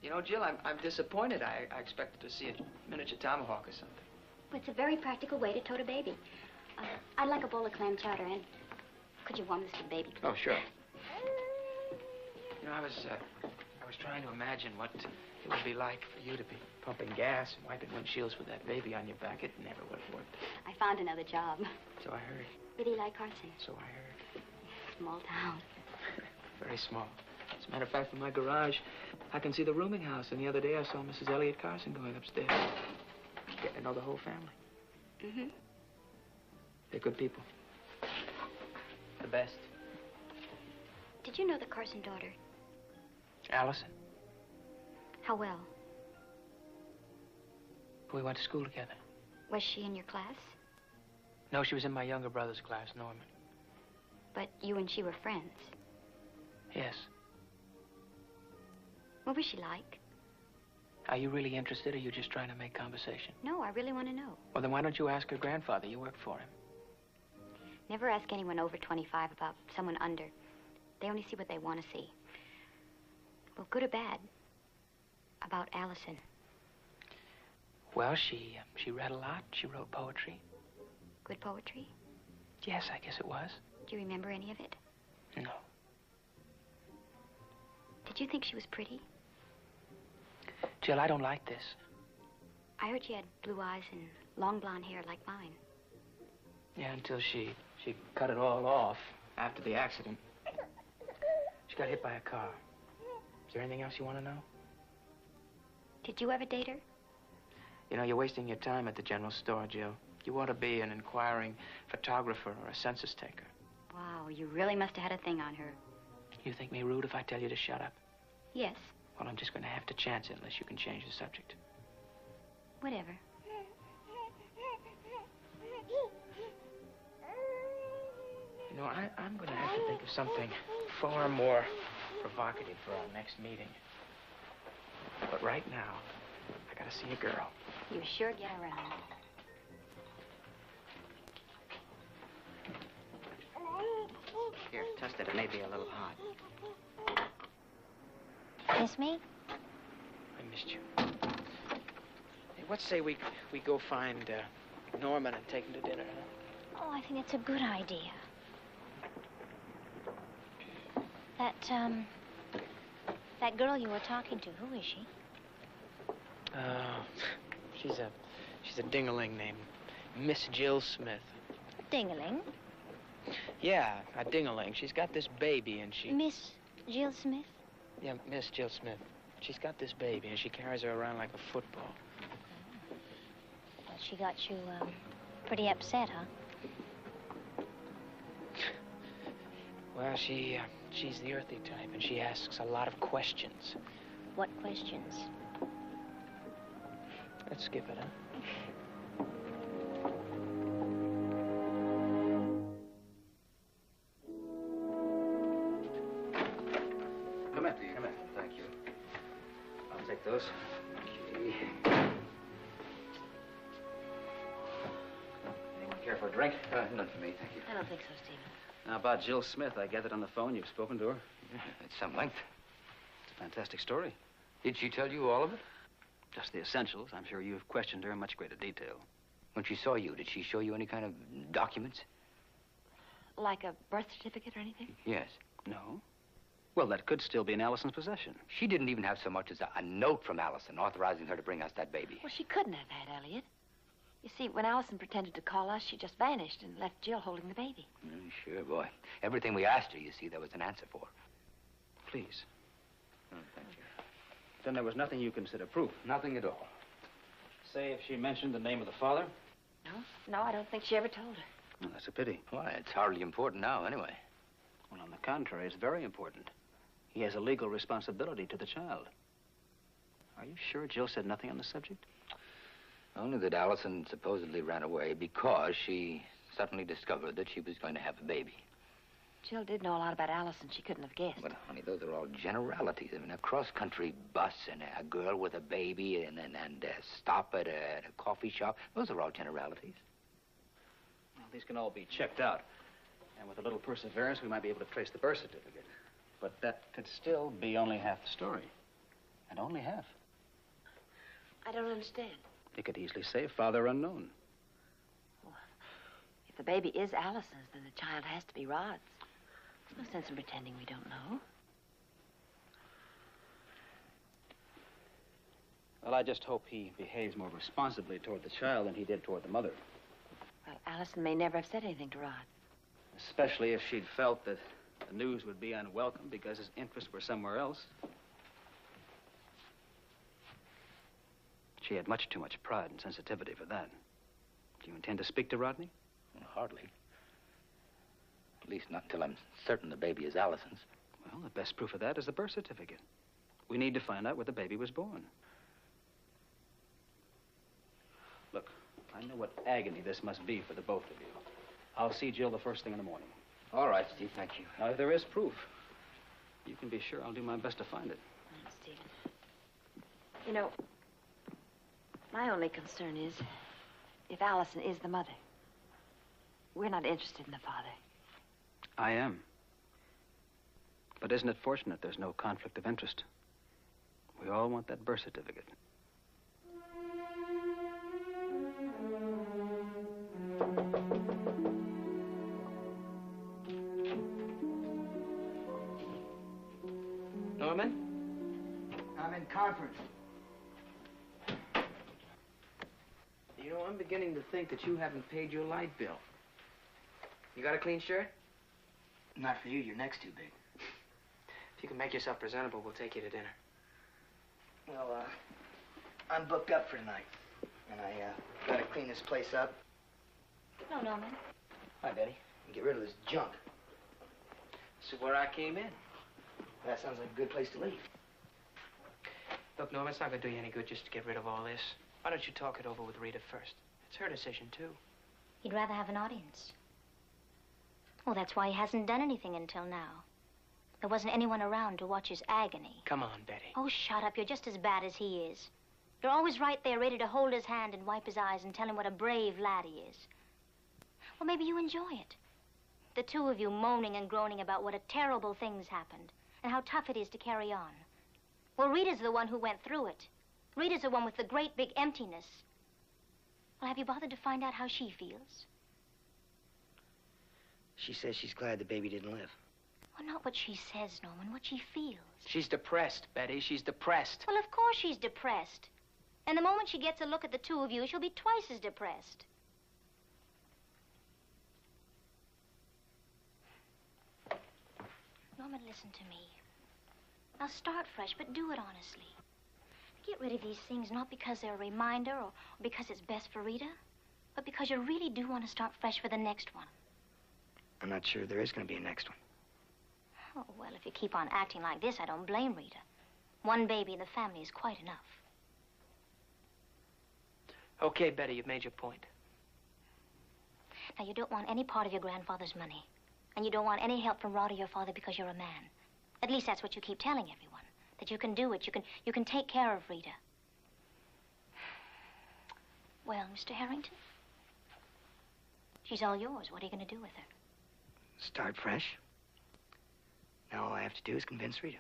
You know, Jill, I'm disappointed. I expected to see a miniature tomahawk or something. Well, it's a very practical way to tote a baby. I'd like a bowl of clam chowder, and could you warm this for the baby, please? Oh, sure. You know, I was trying to imagine what it would be like for you to be pumping gas and wiping windshields with that baby on your back. It never would have worked. I found another job. So I heard. Really like Carson? So I heard. Small town. Very small. As a matter of fact, from my garage, I can see the rooming house. And the other day, I saw Mrs. Elliot Carson going upstairs. Getting to know the whole family. Mm-hmm. They're good people. The best. Did you know the Carson daughter? Allison. How well? We went to school together. Was she in your class? No, she was in my younger brother's class, Norman. But you and she were friends. Yes. What was she like? Are you really interested, or are you just trying to make conversation? No, I really want to know. Well, then why don't you ask her grandfather? You work for him. Never ask anyone over 25 about someone under. They only see what they want to see. Well, good or bad, about Allison. Well, she read a lot. She wrote poetry. Good poetry? Yes, I guess it was. Do you remember any of it? No. Did you think she was pretty? Jill, I don't like this. I heard she had blue eyes and long blonde hair like mine. Yeah, until she cut it all off after the accident. She got hit by a car. Is there anything else you want to know? Did you ever date her? You know, you're wasting your time at the general store, Jill. You ought to be an inquiring photographer or a census taker. Wow, you really must have had a thing on her. You think me rude if I tell you to shut up? Yes. Well, I'm just going to have to chance it unless you can change the subject. Whatever. You know, I'm going to have to think of something far more provocative for our next meeting. But right now, I got to see a girl. You sure get around. Here, test it. It may be a little hot. Miss me? I missed you. Hey, what say we go find Norman and take him to dinner, huh? Oh, I think it's a good idea. That girl you were talking to, who is she? She's a ding-a-ling named Miss Jill Smith. Ding-a-ling? Yeah, a ding-a-ling. She's got this baby and she... Miss Jill Smith? Yeah, Miss Jill Smith. She's got this baby and she carries her around like a football. Well, she got you, pretty upset, huh? Well, she's the earthy type and she asks a lot of questions. What questions? Let's skip it, huh? Come in. Come in. Thank you. I'll take those. Okay. Anyone care for a drink? None for me, thank you. I don't think so, Stephen. Now, about Jill Smith, I gathered on the phone you've spoken to her. Yeah, at some length. It's a fantastic story. Did she tell you all of it? Just the essentials. I'm sure you've questioned her in much greater detail. When she saw you, did she show you any kind of documents? Like a birth certificate or anything? Yes. No? Well, that could still be in Allison's possession. She didn't even have so much as a note from Allison authorizing her to bring us that baby. Well, she couldn't have had, Elliot. You see, when Allison pretended to call us, she just vanished and left Jill holding the baby. Sure, boy. Everything we asked her, you see, there was an answer for. Please. Oh, thank you. Then there was nothing you consider proof? Nothing at all. Say if she mentioned the name of the father? No, I don't think she ever told her. Well, that's a pity. Why, it's hardly important now, anyway. Well, on the contrary, it's very important. He has a legal responsibility to the child. Are you sure Jill said nothing on the subject? Only that Allison supposedly ran away because she suddenly discovered that she was going to have a baby. Jill did know a lot about Allison. She couldn't have guessed. But, honey, those are all generalities. I mean, a cross-country bus and a girl with a baby and a stop at a coffee shop. Those are all generalities. Well, these can all be checked out. And with a little perseverance, we might be able to trace the birth certificate. But that could still be only half the story. And only half. I don't understand. You could easily say father unknown. If the baby is Allison's, then the child has to be Rod's. There's no sense in pretending we don't know. Well, I just hope he behaves more responsibly toward the child than he did toward the mother. Well, Allison may never have said anything to Rod. Especially if she'd felt that the news would be unwelcome because his interests were somewhere else. She had much too much pride and sensitivity for that. Do you intend to speak to Rodney? Hardly. At least not until I'm certain the baby is Allison's. Well, the best proof of that is the birth certificate. We need to find out where the baby was born. Look, I know what agony this must be for the both of you. I'll see Jill the first thing in the morning. All right, Steve, thank you. Now, if there is proof, you can be sure I'll do my best to find it. Stephen. You know, my only concern is if Allison is the mother. We're not interested in the father. I am. But isn't it fortunate there's no conflict of interest? We all want that birth certificate. Norman? I'm in conference. You know, I'm beginning to think that you haven't paid your light bill. You got a clean shirt? Not for you. Your neck's too big. If you can make yourself presentable, we'll take you to dinner. Well, I'm booked up for tonight. And I gotta clean this place up. No, Norman. Hi, Betty. And get rid of this junk. This is where I came in. That sounds like a good place to leave. Look, Norman, it's not gonna do you any good just to get rid of all this. Why don't you talk it over with Rita first? It's her decision, too. He'd rather have an audience. Well, that's why he hasn't done anything until now. There wasn't anyone around to watch his agony. Come on, Betty. Oh, shut up. You're just as bad as he is. You're always right there, ready to hold his hand and wipe his eyes and tell him what a brave lad he is. Well, maybe you enjoy it. The two of you moaning and groaning about what a terrible thing's happened and how tough it is to carry on. Well, Rita's the one who went through it. Rita's the one with the great big emptiness. Well, have you bothered to find out how she feels? She says she's glad the baby didn't live. Well, not what she says, Norman, what she feels. She's depressed, Betty. She's depressed. Well, of course she's depressed. And the moment she gets a look at the two of you, she'll be twice as depressed. Norman, listen to me. Now start fresh, but do it honestly. Get rid of these things not because they're a reminder or because it's best for Rita, but because you really do want to start fresh for the next one. I'm not sure there is going to be a next one. Oh, well, if you keep on acting like this, I don't blame Rita. One baby in the family is quite enough. Okay, Betty, you've made your point. Now, you don't want any part of your grandfather's money. And you don't want any help from Rod or your father because you're a man. At least that's what you keep telling everyone. That you can do it. You can take care of Rita. Well, Mr. Harrington? She's all yours. What are you going to do with her? Start fresh. Now all I have to do is convince Rita.